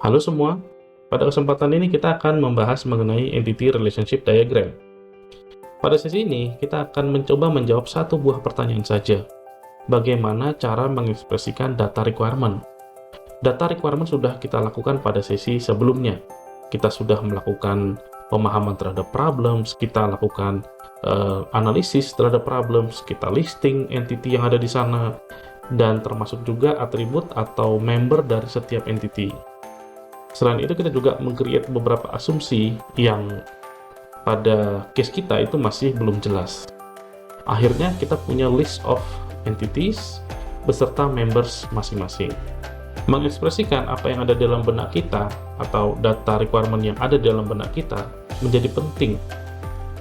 Halo semua, pada kesempatan ini kita akan membahas mengenai Entity Relationship Diagram. Pada sesi ini, kita akan mencoba menjawab satu buah pertanyaan saja. Bagaimana cara mengekspresikan data requirement? Data requirement sudah kita lakukan pada sesi sebelumnya. Kita sudah melakukan pemahaman terhadap problems, kita lakukan analisis terhadap problems, kita listing entity yang ada di sana, dan termasuk juga atribut atau member dari setiap entity. Selain itu, kita juga meng-create beberapa asumsi yang pada case kita itu masih belum jelas. Akhirnya kita punya list of entities beserta members masing-masing. Mengekspresikan apa yang ada dalam benak kita atau data requirement yang ada dalam benak kita menjadi penting.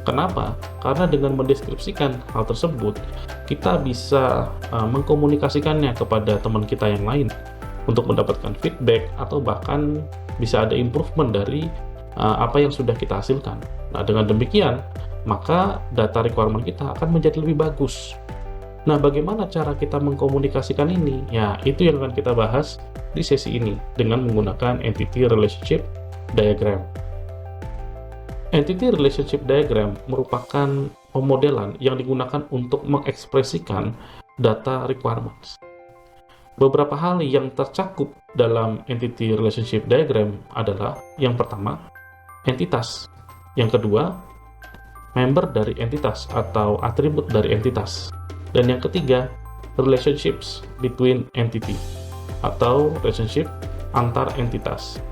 Kenapa? Karena dengan mendeskripsikan hal tersebut, kita bisa mengkomunikasikannya kepada teman kita yang lain untuk mendapatkan feedback atau bahkan bisa ada improvement dari apa yang sudah kita hasilkan. Nah, dengan demikian, maka data requirement kita akan menjadi lebih bagus. Nah, bagaimana cara kita mengkomunikasikan ini? Ya, itu yang akan kita bahas di sesi ini dengan menggunakan Entity Relationship Diagram. Entity Relationship Diagram merupakan pemodelan yang digunakan untuk mengekspresikan data requirements. Beberapa hal yang tercakup dalam Entity Relationship Diagram adalah yang pertama, entitas. Yang kedua, member dari entitas atau atribut dari entitas. Dan yang ketiga, relationships between entity atau relationship antar entitas.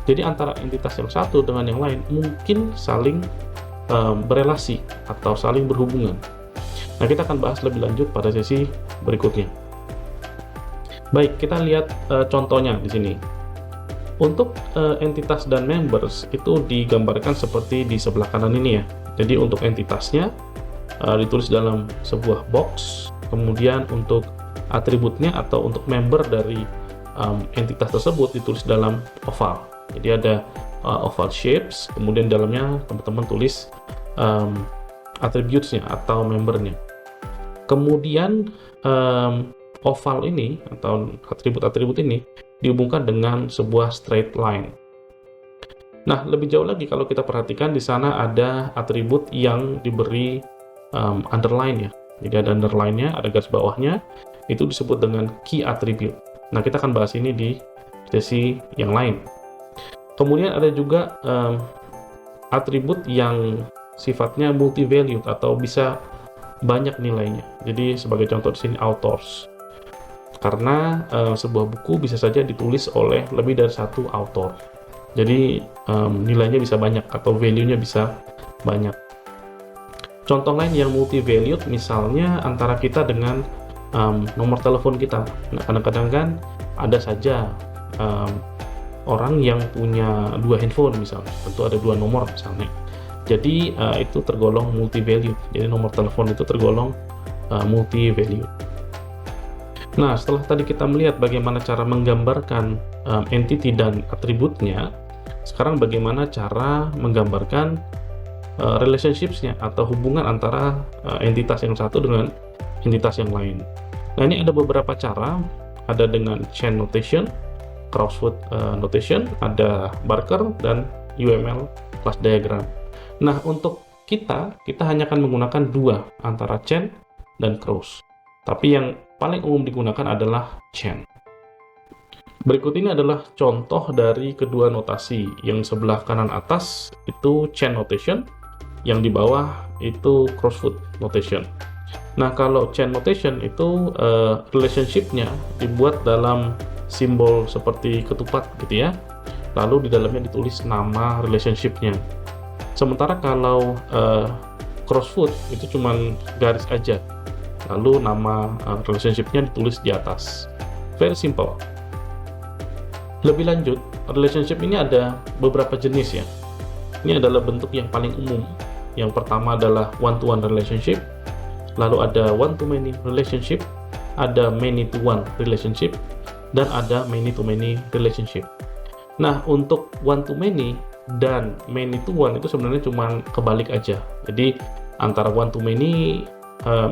Jadi antara entitas yang satu dengan yang lain mungkin saling berelasi atau saling berhubungan. Nah, kita akan bahas lebih lanjut pada sesi berikutnya. Baik, kita lihat contohnya di sini. Untuk entitas dan members itu digambarkan seperti di sebelah kanan ini ya. Jadi untuk entitasnya ditulis dalam sebuah box, kemudian untuk atributnya atau untuk member dari entitas tersebut ditulis dalam oval. Jadi ada oval shapes, kemudian dalamnya teman-teman tulis attributes-nya atau membernya. Kemudian oval ini atau atribut-atribut ini dihubungkan dengan sebuah straight line. Nah, lebih jauh lagi kalau kita perhatikan di sana ada atribut yang diberi underline ya. Jadi ada underline-nya, ada garis bawahnya, itu disebut dengan key attribute. Nah, kita akan bahas ini di sesi yang lain. Kemudian ada juga atribut yang sifatnya multi-valued atau bisa banyak nilainya. Jadi sebagai contoh di sini authors. Karena sebuah buku bisa saja ditulis oleh lebih dari satu author. Jadi nilainya bisa banyak atau value-nya bisa banyak. Contoh lain yang multi-valued misalnya antara kita dengan nomor telepon kita. Nah, kadang-kadang kan ada saja orang yang punya dua handphone misalnya. Tentu ada dua nomor misalnya. Jadi itu tergolong multi-valued. Jadi nomor telepon itu tergolong multi-valued. Nah, setelah tadi kita melihat bagaimana cara menggambarkan entity dan atributnya, sekarang bagaimana cara menggambarkan relationships-nya atau hubungan antara entitas yang satu dengan entitas yang lain. Nah, ini ada beberapa cara, ada dengan chain notation, crossword notation, ada Barker, dan UML class diagram. Nah, untuk kita hanya akan menggunakan dua, antara chain dan cross. Tapi yang paling umum digunakan adalah chain. Berikut ini adalah contoh dari kedua notasi. Yang sebelah kanan atas itu chain notation, yang di bawah itu crossword notation. Nah, kalau chain notation itu relationship-nya dibuat dalam simbol seperti ketupat gitu ya. Lalu di dalamnya ditulis nama relationship-nya. Sementara kalau crossword itu cuman garis aja. Lalu nama relationship-nya ditulis di atas. Very simple. Lebih lanjut, relationship ini ada beberapa jenis ya. Ini adalah bentuk yang paling umum. Yang pertama adalah one-to-one relationship, lalu ada one-to-many relationship, ada many-to-one relationship, dan ada many-to-many relationship. Nah, untuk one-to-many dan many-to-one itu sebenarnya cuma kebalik aja. Jadi, antara one-to-many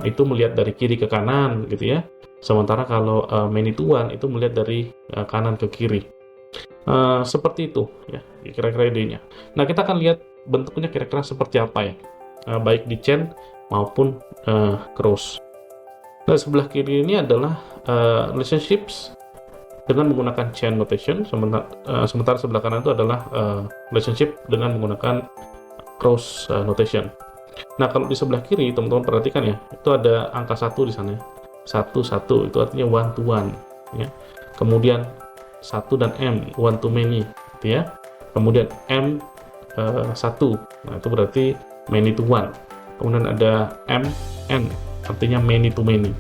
itu melihat dari kiri ke kanan gitu ya. Sementara kalau many to one itu melihat dari kanan ke kiri. Seperti itu ya, kira-kira idenya. Nah, kita akan lihat bentuknya kira-kira seperti apa ya, baik di chain maupun cross. Nah, sebelah kiri ini adalah relationships dengan menggunakan chain notation, sementara sebelah kanan itu adalah relationship dengan menggunakan cross notation. Nah, kalau di sebelah kiri, teman-teman perhatikan ya, itu ada angka 1 di sana. 1, 1, itu artinya one to one. Ya. Kemudian 1 dan M, one to many. Gitu ya. Kemudian M 1, nah itu berarti many to one. Kemudian ada M, N, artinya many to many.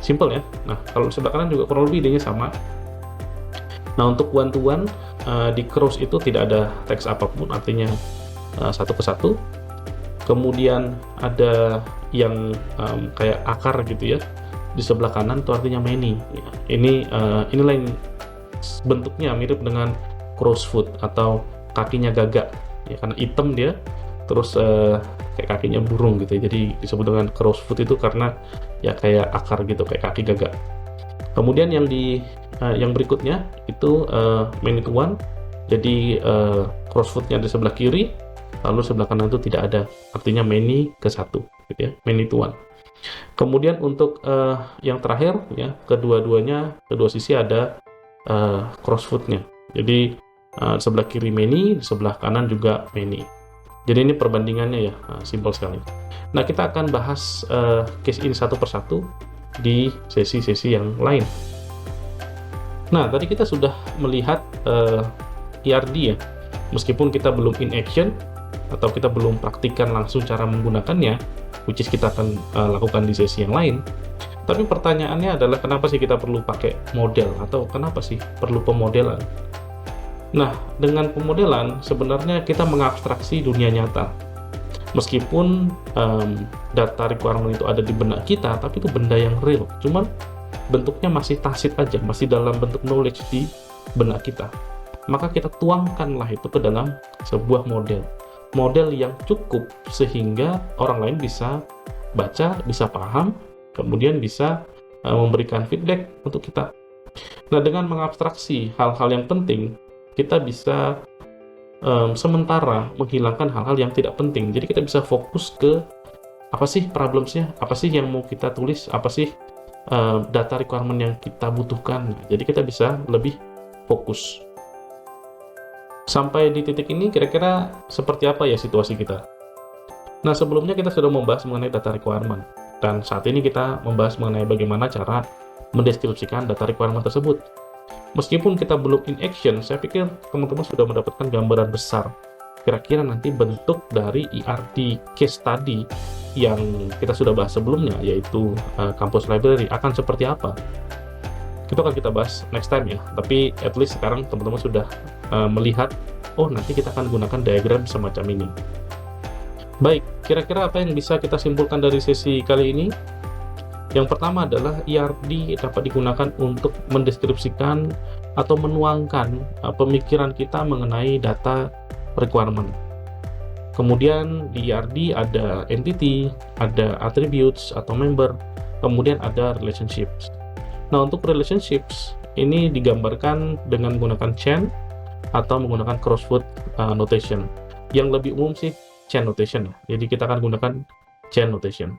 Simple ya. Nah, kalau sebelah kanan juga kurang lebih idenya sama. Nah, untuk one to one, di cross itu tidak ada teks apapun, artinya satu ke satu. Kemudian ada yang kayak akar gitu ya di sebelah kanan, itu artinya many. Ya, inilah yang bentuknya mirip dengan crowsfoot atau kakinya gagak ya, karena hitam dia, terus kayak kakinya burung gitu ya. Jadi disebut dengan crowsfoot itu karena ya kayak akar gitu, kayak kaki gagak. Kemudian yang berikutnya itu many to one. Jadi crossfootnya di sebelah kiri, lalu sebelah kanan itu tidak ada, artinya many ke satu gitu ya, many to one. Kemudian untuk yang terakhir ya, kedua sisi ada crossfootnya. Jadi sebelah kiri many, di sebelah kanan juga many. Jadi ini perbandingannya ya, simpel sekali. Nah, kita akan bahas case ini satu persatu di sesi-sesi yang lain. Nah, tadi kita sudah melihat ERD ya, meskipun kita belum in action atau kita belum praktikkan langsung cara menggunakannya, which is kita akan lakukan di sesi yang lain. Tapi pertanyaannya adalah kenapa sih kita perlu pakai model, atau kenapa sih perlu pemodelan? Nah, dengan pemodelan sebenarnya kita mengabstraksi dunia nyata. Meskipun data requirement itu ada di benak kita, tapi itu benda yang real. Cuman bentuknya masih tacit aja, masih dalam bentuk knowledge di benak kita. Maka kita tuangkanlah itu ke dalam sebuah model. Model yang cukup sehingga orang lain bisa baca, bisa paham, kemudian bisa memberikan feedback untuk kita. Nah, dengan mengabstraksi hal-hal yang penting, kita bisa sementara menghilangkan hal-hal yang tidak penting. Jadi kita bisa fokus ke apa sih problemsnya, apa sih yang mau kita tulis, apa sih data requirement yang kita butuhkan. Jadi kita bisa lebih fokus. Sampai di titik ini kira-kira seperti apa ya situasi kita? Nah, sebelumnya kita sudah membahas mengenai data requirement, dan saat ini kita membahas mengenai bagaimana cara mendeskripsikan data requirement tersebut. Meskipun kita belum in action, saya pikir teman-teman sudah mendapatkan gambaran besar kira-kira nanti bentuk dari ERD case study yang kita sudah bahas sebelumnya, yaitu Campus Library akan seperti apa. Itu akan kita bahas next time ya, tapi at least sekarang teman-teman sudah melihat, oh nanti kita akan gunakan diagram semacam ini. Baik, kira-kira apa yang bisa kita simpulkan dari sesi kali ini? Yang pertama adalah ERD dapat digunakan untuk mendeskripsikan atau menuangkan pemikiran kita mengenai data requirement. Kemudian di ERD ada entity, ada attributes atau member, kemudian ada relationships. Nah, untuk relationships ini digambarkan dengan menggunakan chain atau menggunakan crossfoot notation. Yang lebih umum sih chain notation ya. Jadi kita akan gunakan chain notation.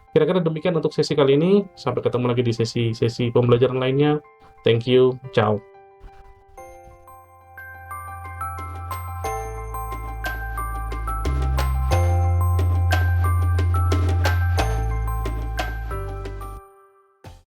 Kira-kira demikian untuk sesi kali ini. Sampai ketemu lagi di sesi pembelajaran lainnya. Thank you. Ciao.